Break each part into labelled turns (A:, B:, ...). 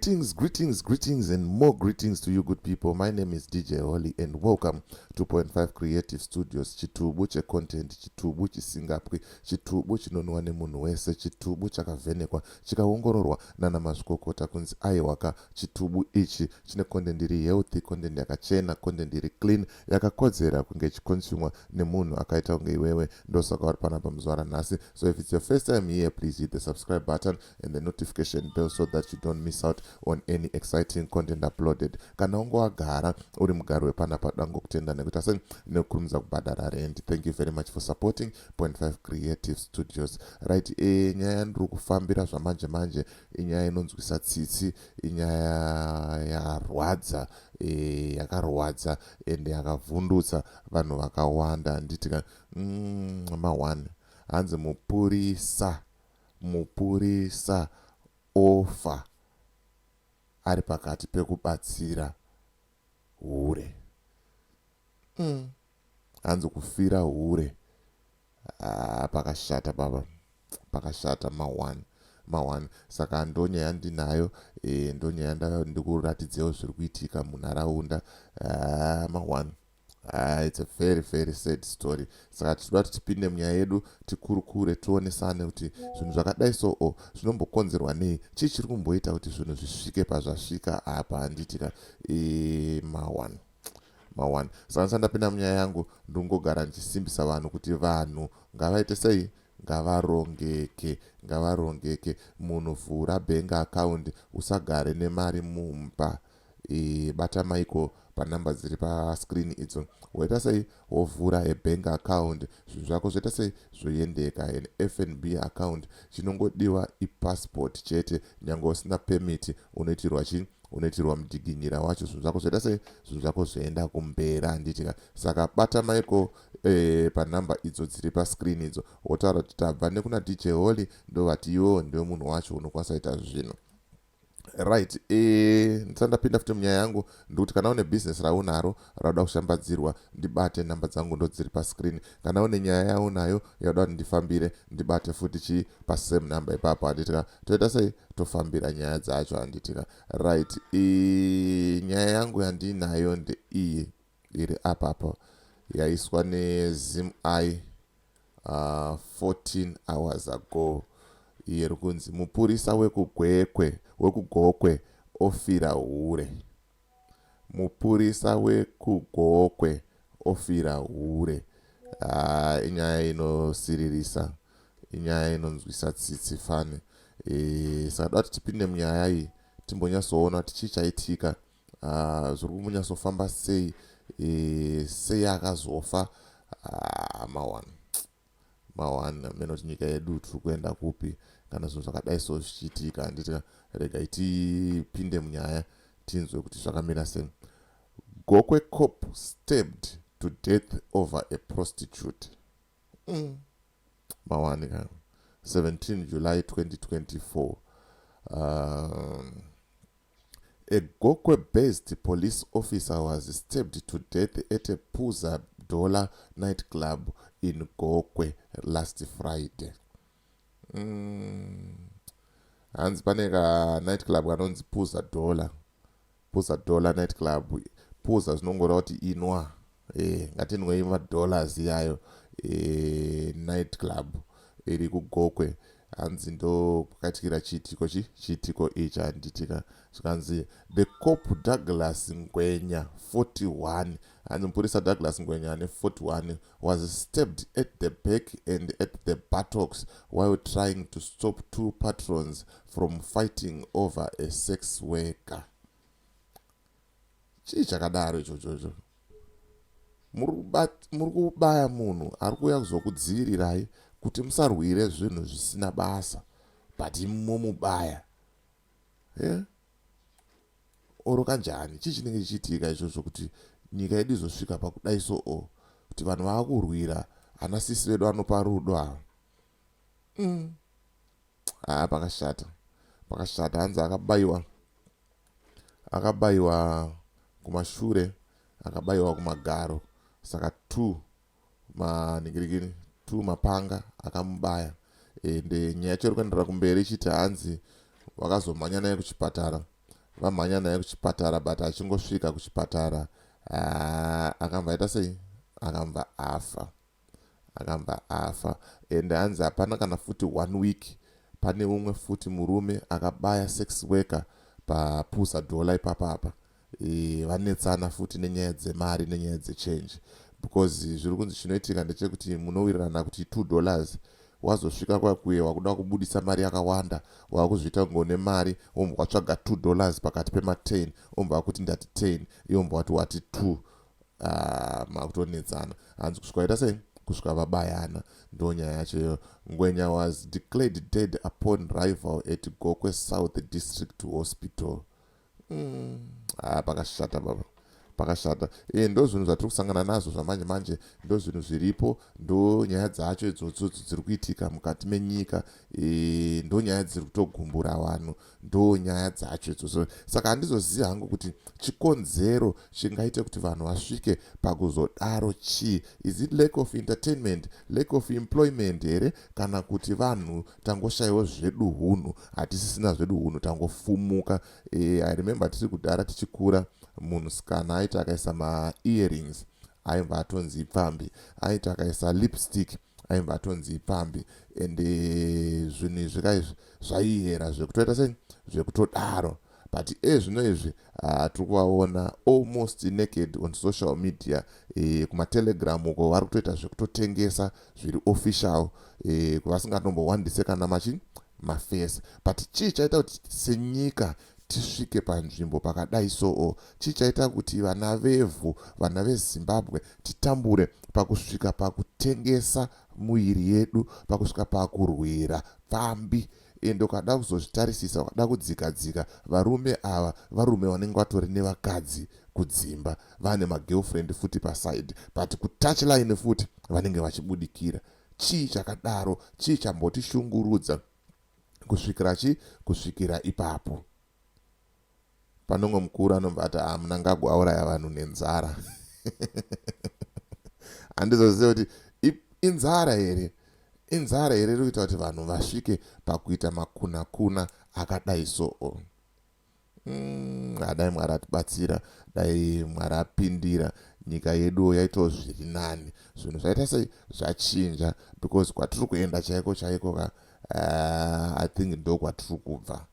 A: Greetings, and more greetings to you, good people. My name is DJ Holly, and welcome to Point 5 Creative Studios. Chitubu che content, chitubu chisingapwi, chitubu chinonwa nemunhu wese, chitubu chakavhenekwa, chikaongororwa nana mazvikokota kunzi aiwaka. Chitubu ichi chine content iri healthy, content yakachena, content iri clean, yakakodzera kunge chikonsumwa nemunhu akaita kunge iwewe. Ndosaka vari panapa muzuva ranhasi. So if it's your first time here, please hit the subscribe button and the notification bell so that you don't miss out on any exciting content uploaded. Kana ungo wagara uri mugaro wepanapa dango kutenda nekuti asi nekukurumidza kubhadhara rent. Thank you very much for supporting Point 5 Creative Studios. Right, nyaya yandiri kufambira zvamanje manje inyaya inonzwisa tsitsi, inyaya yakarwadza, yakarwadza ende yakavhundutsa vanhu vakawanda. Nditika ma1 hanzi mupurisa ofa ari pakati pekubatsira Hure. Hanzi kufira Hure. Pakashata baba, pakashata ma1. Saka ndonyaya ndinayo, ndonyaya ndikuratidzewo zviri kuitika munharaunda. Ma1, it's a very very sad story. Saka tichida kuti tipinde munyaya yedu tikurukure tionesane kuti zvinhu zvakadai so zvinombokonzerwa nei, chii chiri kumboita kuti zvinhu zvisvike pazvasvika apa. Handitika ma1. Saka ndapinda munyaya yangu ndingogara ndichisimbisa vanhu kuti vanhu ngavaite sei, ngavarongeke. Munhu vhura bank account, usagare nemari mumba. Bata maiko panhamba dziri pascreen idzo. Woita sei wovhura bank account, zvinhu zvako zvoita sei zvoendeka. An FNB account chinongodiwa ipassport chete, nyange usina permit unoitirwa chii, unoitirwa mudiginyira wacho. Zvinhu zvako zvoita sei, zvinhu zvako zvoenda kumbera. Handitika. Saka bata maiko panhamba idzo dziri pascreen idzo, wotaura kuti tabva nekuna DJ Holly ndovati iwo ndio munhu wacho unokwanisa ita zvinhu. Right, ndisandapinda futi munyaya yangu ndikuti kana une business raunaro rauda kushambadzirwa, ndibate nhamba dzangu ndo dziri pascreen. Kana une nyaya yaunayo yauda kuti ndifambire, ndibate futi chii pasame number ipapo. Handitika. Toita sei, tofambira nyaya dzacho. Handitika. Right, nyaya yangu yandinayo ndeiyi iri apapo, yaiswa neZimI 14 hours ago. Iri kunzi mupurisa wekugokwe Ofira Hure. Mupurisa wekugokwe Ofira Hure. Inyaya inosiririsa, inyaya inonzwisa tsitsi fane. Saka dati tipinde munyaya iyi timbonyatsoona kuti chii chaitika, zviri kumbonyatsofamba sei, sei akazofa. Ma1 amene kuti nyika yedu tiri kuenda kupi kana zvinhu zvakadai so zvichiitika. Handiti rega tipinde munyaya tinzwe kuti zvakamira sei. Gokwe cop stabbed to death over a prostitute. Ma1 ka 17 July 2024. A Gokwe-based police officer was stabbed to death at a Puza Dollar nightclub in Gokwe last Friday. Hanzi pane ka nightclub kanonzi Puza Dollar nightclub. Puza zvinongora kuti inwa, ngatinwe $dollars yayo. Nightclub iri kugokwe. Hanzi ndo kwakatikira chiitiko ichi. Handitika. Zvikanzi the cop Douglas Ngwenya 41, hanzi mupurisa Douglas Ngwenya ane 41, was stabbed at the back and at the buttocks while trying to stop two patrons from fighting over a sex worker. Chii chakadaro ichocho? Muri kubaya munhu ari kuuya kuzokudzivirirai kuti musarwire zvinhu zvisina basa, but momubaya. Oro kanjani? Chii chinenge chichiitika ichocho kuti nyika yedu izosvika pakudai so kuti vanhu vakurwira ana sisi vedu anopa rudo ava? Pakashata. Hanzi akabayiwa kumashure, akabayiwa kumagaro. Saka 2 mapanga akamubaya. Ende nyaya yacho iri kuenderera kumberi ichiti hanzi vakazomhanya naye kuchipatara vamhanya naye kuchipatara, but achingosvika kuchipatara akabva aita sei, akabva afa. And hanzi hapana kana futi 1 week pane umwe futi murume akabaya sex worker papusa dollar ipapapa. Vanetsana futi nenyaya dzemari nenyaya dzechange, because zviri kunzi chinoitika ndechekuti munowirirana kuti $2 wazosvika kwakuye wakuda kubudisa mari yakawanda, wakuzviita ngone mari, wombwa watsvaga $2 pakati pema10, wombwa kuti ndati 10, yombwa wati 2, makutonetsana. Hanzi kusvika ita sei, kusvika vabayana, ndo nyaya yacho. Ngwenya was declared dead upon arrival at Gokwe South District Hospital. Pakashata baba, pakashata. Ndo zvinhu zvatiri kusangana nazvo zvamanje manje, ndo zvinhu zviripo, ndo nyaya dzacho idzodzo dziri kuitika mukati menyika. Ndo nyaya dziri kutogumbura vanhu, ndo nyaya dzacho idzodzo. Saka handizoziva hangu kuti chikonzero chingaite kuti vanhu vasvike pakuzodaro chii. Is it lack of entertainment, lack of employment here, kana kuti vanhu tangoshayiwa zvedu hunhu, hatisisina zvedu hunhu, tangofumuka. I remember tiri kudhara tichikura, munhu kana aita akaisa ma-earrings aibva atonzi ipfambi, aita akaisa lipstick aibva atonzi ipfambi. And zvinhu izvi zvaihera zvekutoita sei, zvekutodaro. But zvino izvi tiri kuvaona almost naked on social media. Kumatelegram uko vari kutoita zvekutotengesa zviri official, vasingatombowanise kana mafesi. But chii chaita kuti senyika tisvike panzvimbo pakadai so? Chii chaita kuti vana vevhu, vana veZimbabwe titambure pakusvika pakutengesa muiri yedu, pakusvika pakurwira pfambi? Endo ukada kuzozvitarisisa, ukada kudzika-dzika, varume ava varume vanenge vatori nevakadzi kudzimba, vane magirlfriend futi paside, but kutouchline futi vanenge vachibudikira. Chii chakadaro? Chii chambotishungurudza kusvikira ipapo? Panongo mukuru anombati munangago auraya vanhu nenzara. Handizoziva kuti inzara here, inzara here iri kuita kuti vanhu vasvike pakuita makuna-kuna akadai so. Dai Mwari atibatsira, dai Mwari apindira, nyika yedu yaitawo zviri nani, zvinhu zvaita sei zvachinja, because kwatiri kuenda chaiko chaiko I think ndo kwatiri kubva,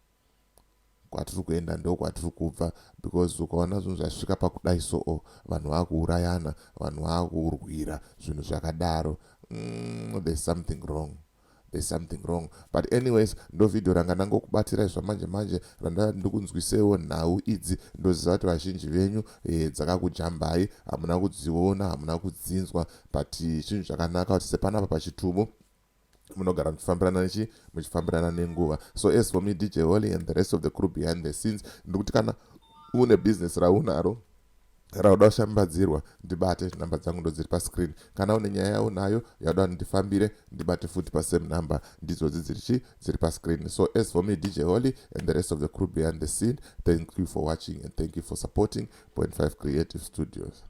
A: kwatiri kuenda ndo kwatiri kubva, because ukaona zvinhu zvasvika pakudai so, vanhu vakuurayana, vanhu vakurwira, zvinhu zvakadaro. There's something wrong. There's something wrong. But anyways, ndo video ranga ndangokubatira zvamanje manje, randa ndikunzwisewo nhau idzi. Ndoziva kuti vazhinji venyu dzakakujambai, hamuna kudziona, hamuna kudzinzwa, but chinhu chakanaka kuti sepanapa pachitubu munogara muchifambirana nenguva. So as for me, DJ Holly and the rest of the crew behind the scenes, ndikuti kana une business raunaro rauda kushambadzirwa, ndibate, namba dzangu ndo dziri pascreen. Kana une nyaya yaunayo yauda ndifambire, ndibate futi pasame number, ndidzo dziri pascreen. So as for me, DJ Holly and the rest of the crew behind the scene, thank you for watching and thank you for supporting Point 5 Creative Studios.